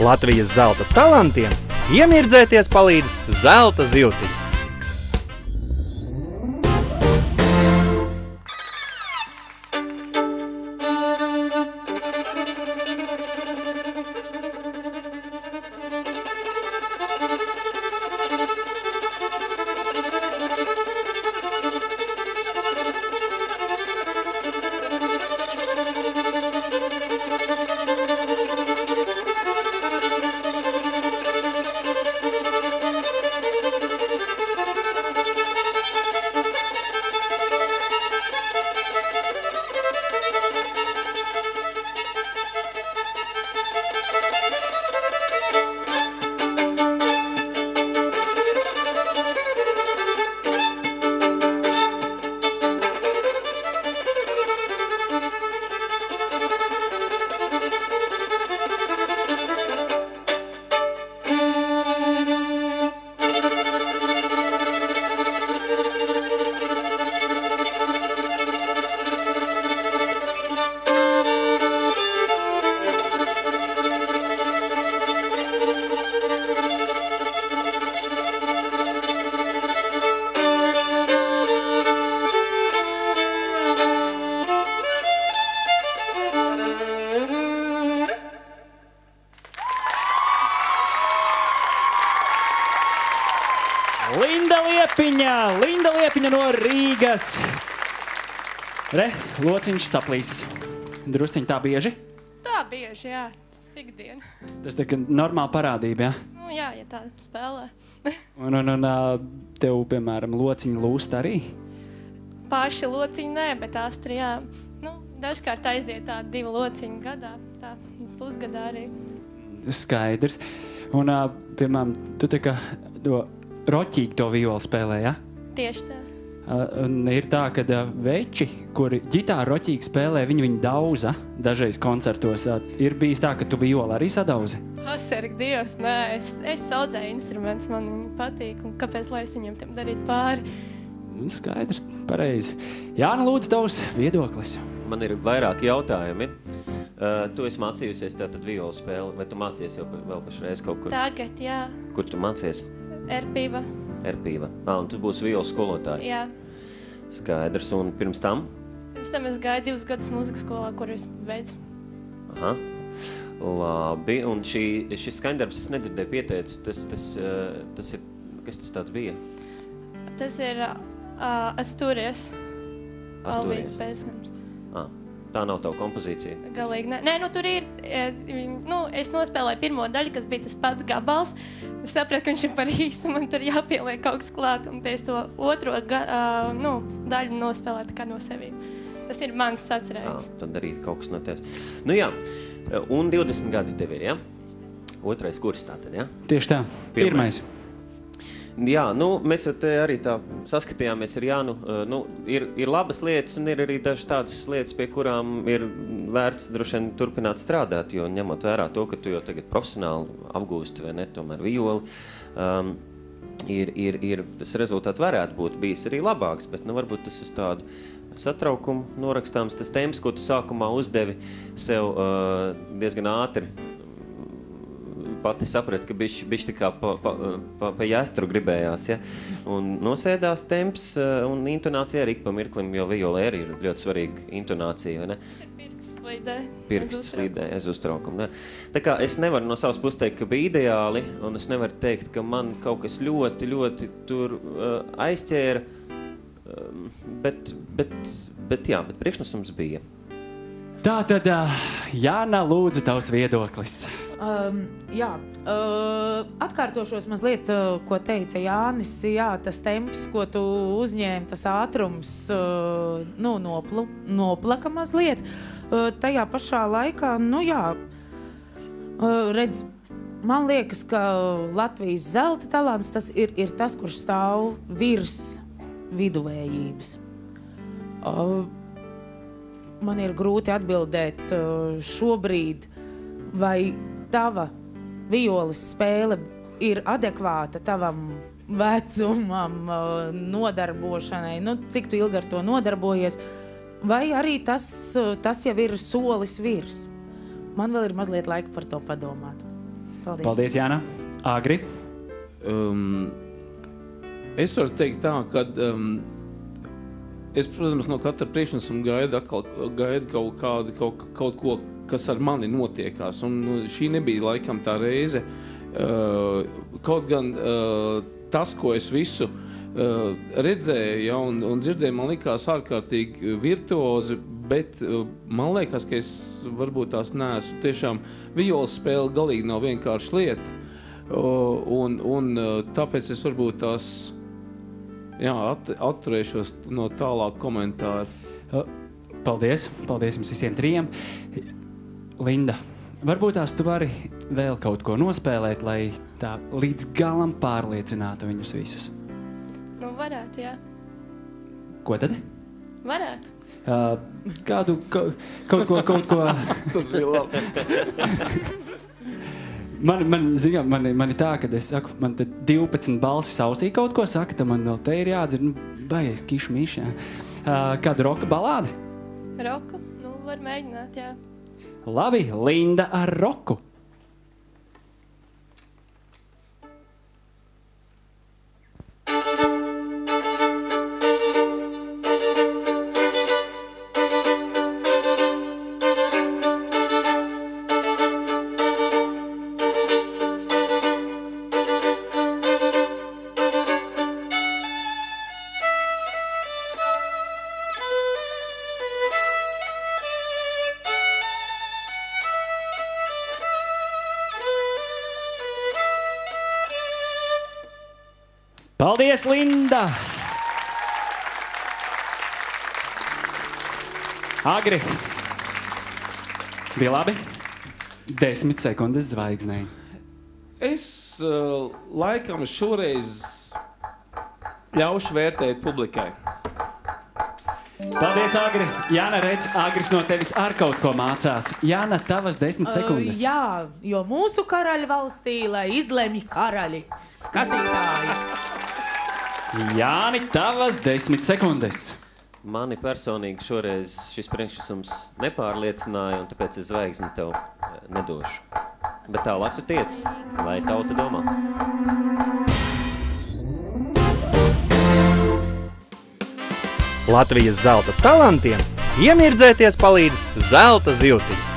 Latvijas zelta talantiem iemirdzēties palīdz zelta zivtiņa. Linda Liepiņa no Rīgas. Re, lociņš saplīsis. Drusciņ tā bieži? Tā bieži, jā. Tas ikdiena. Tas tā kā normāla parādība, jā? Nu jā, ja tā spēlē. Un tev, piemēram, lociņi lūst arī? Paši lociņi nē, bet Astri, jā. Nu, dažkārt aiziet tā 2 lociņi gadā. Tā pusgadā arī. Skaidrs. Un, piemēram, tu tā kā roķīgi to violi spēlē, ja? Tieši tā. Ir tā, ka veči, kuri ģitāru roķīgi spēlē, viņi dauza dažreiz koncertos. Ir bijis tā, ka tu violi arī sadauzi? Sarg Dievs, nē, es audzēju instrumentus, man viņi patīk, un kāpēc, lai es viņiem tam darītu pāri? Skaidrs, pareizi. Jāna, lūdzu, tavs viedoklis. Man ir vairāki jautājumi. Tu esi mācījusies tātad violu spēli, vai tu mācījies jau vēl pašreiz kaut kur? Tagad, jā. Kur tu mācies? Erpīva. Erpīva. Un tu būsi violas skolotāja? Jā. Skaidrs. Un pirms tam? Pirms tam es gāju 2 gadus mūzikas skolā, kur es beidzu. Aha. Labi. Un šis skaņdarbs, es nedzirdēju pieteicis, tas ir, kas tas tāds bija? Tas ir Astūrijas. Astūrijas. Albīns Pērsnams. Tā nav tava kompozīcija? Galīgi, nē. Nē, nu tur ir, es nospēlēju pirmo daļu, kas bija tas pats gabals. Es sapratu, ka viņš ir par īstu, man tur jāpieliek kaut kas klāt, un es to otro daļu nospēlēju tā kā no sevi. Tas ir mans sacerējums. Tad arī kaut kas no tevis. Nu jā, un 20 gadi tev ir, ja? Otrais kurs tātad, ja? Tieši tā, pirmais. Jā, mēs jau te arī tā saskatījāmies ar Jānu. Ir labas lietas un ir arī dažas tādas lietas, pie kurām ir vērts droši vien turpināt strādāt, jo ņemot vērā to, ka tu jau tagad profesionāli apgūsti vai ne, tomēr violi, tas rezultāts varētu būt bijis arī labāks, bet varbūt tas uz tādu satraukumu norakstāms, tas tēmas, ko tu sākumā uzdevi sev diezgan ātri, pati sapratu, ka bišķi tā kā pa jāstru gribējās, ja? Un nosēdās temps un intonācija arī pa mirklim, jo viola arī ir ļoti svarīga intonācija, vai ne? Pirksts slīdē, aiz uztraukumu, ne? Tā kā es nevaru no savas puses teikt, ka bija ideāli, un es nevaru teikt, ka man kaut kas ļoti, ļoti tur aizķēra, bet priekšnesums bija. Tātad, Jāna, lūdzu, tavs viedoklis. Atkārtošos mazliet, ko teica Jānis. Jā, tas temps, ko tu uzņēmi, tas ātrums noplaka mazliet. Tajā pašā laikā, redz, man liekas, ka Latvijas zelta talants tas ir tas, kurš stāv virs viduvējības. Man ir grūti atbildēt šobrīd, vai tava violas spēle ir adekvāta tavam vecumam, nodarbošanai, cik tu ilgi ar to nodarbojies, vai arī tas jau ir solis virs. Man vēl ir mazliet laika par to padomāt. Paldies, Jāna. Agri? Es varu teikt tā, ka es, protams, no katra priekšnesuma gaidu kaut ko, kas ar mani notiekās. Un šī nebija laikam tā reize. Kaut gan tas, ko es visu redzēju un dzirdēju, man likās ārkārtīgi virtuozi, bet man liekas, ka es varbūt tās neesmu. Tiešām violas spēle galīgi nav vienkārši lieta. Un tāpēc es varbūt tās atturēšos no tālāk komentāru. Paldies jums visiem trijiem. Linda, varbūt tās tu vari vēl kaut ko nospēlēt, lai tā līdz galam pārliecinātu viņus visus. Nu, varētu, jā. Ko tad? Varētu. Kādu, kaut ko. Tas bija labi. Man ir tā, kad es saku, man te 12 balsis austī kaut ko saka, tad man vēl te ir jādzird, baies kišmišā. Kādu roka balādi? Roku? Nu, var mēģināt, jā. Labi, Linda ar roku. Paldies, Linda! Agri, bija labi? 10 sekundes zvaigznei. Es laikam šoreiz ļaušu vērtēt publikai. Paldies, Agri! Jāna, redz, Agris no tevis ar kaut ko mācās. Jāna, tavas 10 sekundes. Jā, jo mūsu karaļa valstī, lai izlemj karaļi, skatītāji. Jāni, tavas 10 sekundes. Mani personīgi šoreiz šis priekšnesums nepārliecināja, un tāpēc es zvaigzni tev nedošu. Bet tālāk tu tiec, lai tauta domā. Latvijas zelta talantiem iemirdzēties palīdz zelta zivtiņi.